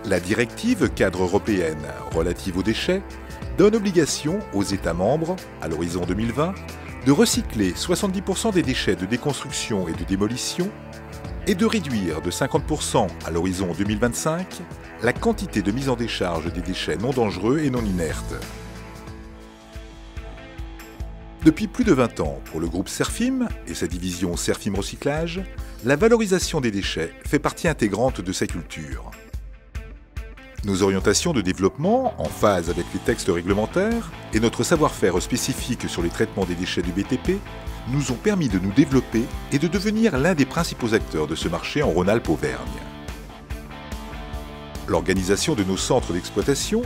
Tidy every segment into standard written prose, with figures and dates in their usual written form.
La directive cadre européenne relative aux déchets donne obligation aux États membres, à l'horizon 2020, de recycler 70% des déchets de déconstruction et de démolition et de réduire de 50% à l'horizon 2025 la quantité de mise en décharge des déchets non dangereux et non inertes. Depuis plus de 20 ans, pour le groupe Serfim et sa division Serfim Recyclage, la valorisation des déchets fait partie intégrante de sa culture. Nos orientations de développement, en phase avec les textes réglementaires, et notre savoir-faire spécifique sur les traitements des déchets du BTP nous ont permis de nous développer et de devenir l'un des principaux acteurs de ce marché en Rhône-Alpes-Auvergne. L'organisation de nos centres d'exploitation,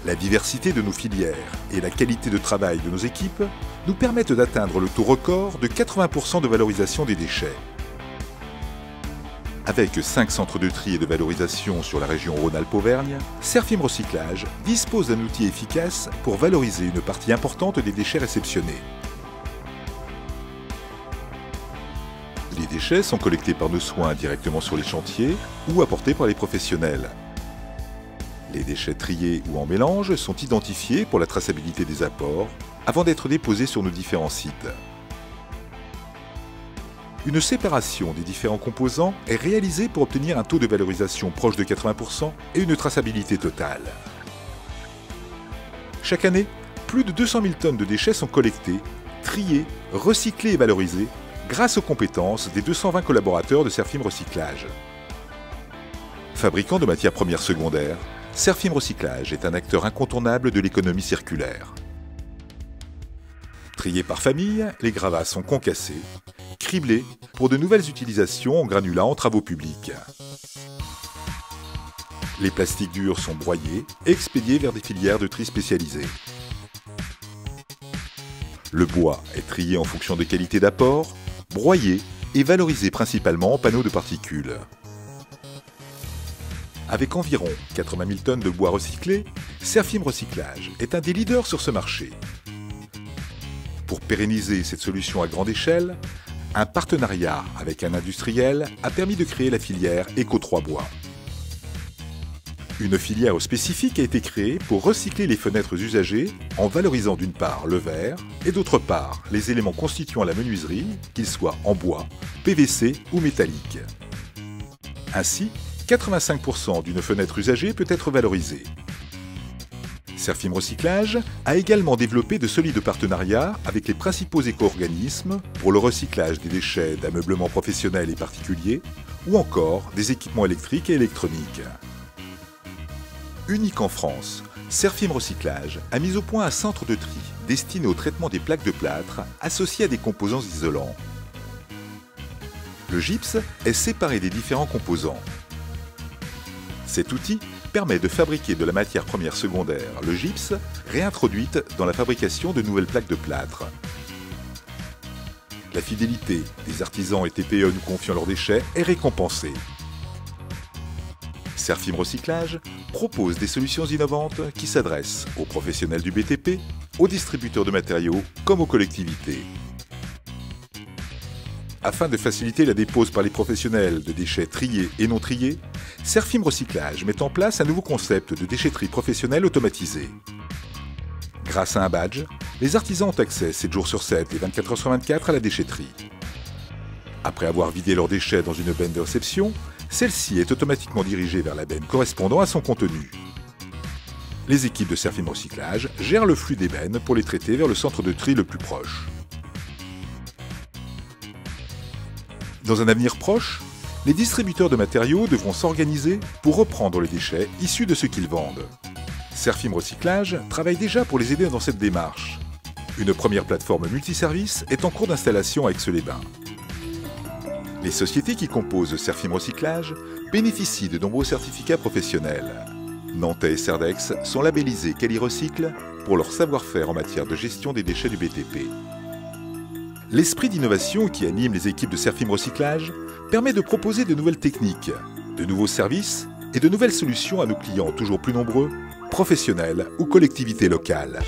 la diversité de nos filières et la qualité de travail de nos équipes nous permettent d'atteindre le taux record de 80% de valorisation des déchets. Avec 5 centres de tri et de valorisation sur la région Rhône-Alpes-Auvergne, Serfim Recyclage dispose d'un outil efficace pour valoriser une partie importante des déchets réceptionnés. Les déchets sont collectés par nos soins directement sur les chantiers ou apportés par les professionnels. Les déchets triés ou en mélange sont identifiés pour la traçabilité des apports avant d'être déposés sur nos différents sites. Une séparation des différents composants est réalisée pour obtenir un taux de valorisation proche de 80% et une traçabilité totale. Chaque année, plus de 200 000 tonnes de déchets sont collectés, triés, recyclés et valorisés grâce aux compétences des 220 collaborateurs de Serfim Recyclage. Fabricant de matières premières secondaires, Serfim Recyclage est un acteur incontournable de l'économie circulaire. Triés par famille, les gravats sont concassés, criblés pour de nouvelles utilisations en granulats en travaux publics. Les plastiques durs sont broyés et expédiés vers des filières de tri spécialisées. Le bois est trié en fonction de qualité d'apport, broyé et valorisé principalement en panneaux de particules. Avec environ 80 000 tonnes de bois recyclé, Serfim Recyclage est un des leaders sur ce marché. Pour pérenniser cette solution à grande échelle, un partenariat avec un industriel a permis de créer la filière Eco3 Bois. Une filière spécifique a été créée pour recycler les fenêtres usagées en valorisant d'une part le verre et d'autre part les éléments constituant la menuiserie, qu'ils soient en bois, PVC ou métallique. Ainsi, 85% d'une fenêtre usagée peut être valorisée. Serfim Recyclage a également développé de solides partenariats avec les principaux éco-organismes pour le recyclage des déchets d'ameublement professionnel et particulier ou encore des équipements électriques et électroniques. Unique en France, Serfim Recyclage a mis au point un centre de tri destiné au traitement des plaques de plâtre associées à des composants isolants. Le gypse est séparé des différents composants. Cet outil permet de fabriquer de la matière première secondaire, le gypse, réintroduite dans la fabrication de nouvelles plaques de plâtre. La fidélité des artisans et TPE nous confiant leurs déchets est récompensée. Serfim Recyclage propose des solutions innovantes qui s'adressent aux professionnels du BTP, aux distributeurs de matériaux comme aux collectivités. Afin de faciliter la dépose par les professionnels de déchets triés et non triés, Serfim Recyclage met en place un nouveau concept de déchetterie professionnelle automatisée. Grâce à un badge, les artisans ont accès 7 jours sur 7 et 24 heures sur 24 à la déchetterie. Après avoir vidé leurs déchets dans une benne de réception, celle-ci est automatiquement dirigée vers la benne correspondant à son contenu. Les équipes de Serfim Recyclage gèrent le flux des bennes pour les traiter vers le centre de tri le plus proche. Dans un avenir proche, les distributeurs de matériaux devront s'organiser pour reprendre les déchets issus de ce qu'ils vendent. Serfim Recyclage travaille déjà pour les aider dans cette démarche. Une première plateforme multiservice est en cours d'installation à Aix-les-Bains. Les sociétés qui composent Serfim Recyclage bénéficient de nombreux certificats professionnels. Nantais et Cerdex sont labellisés Quali-Recycle pour leur savoir-faire en matière de gestion des déchets du BTP. L'esprit d'innovation qui anime les équipes de Serfim Recyclage permet de proposer de nouvelles techniques, de nouveaux services et de nouvelles solutions à nos clients toujours plus nombreux, professionnels ou collectivités locales.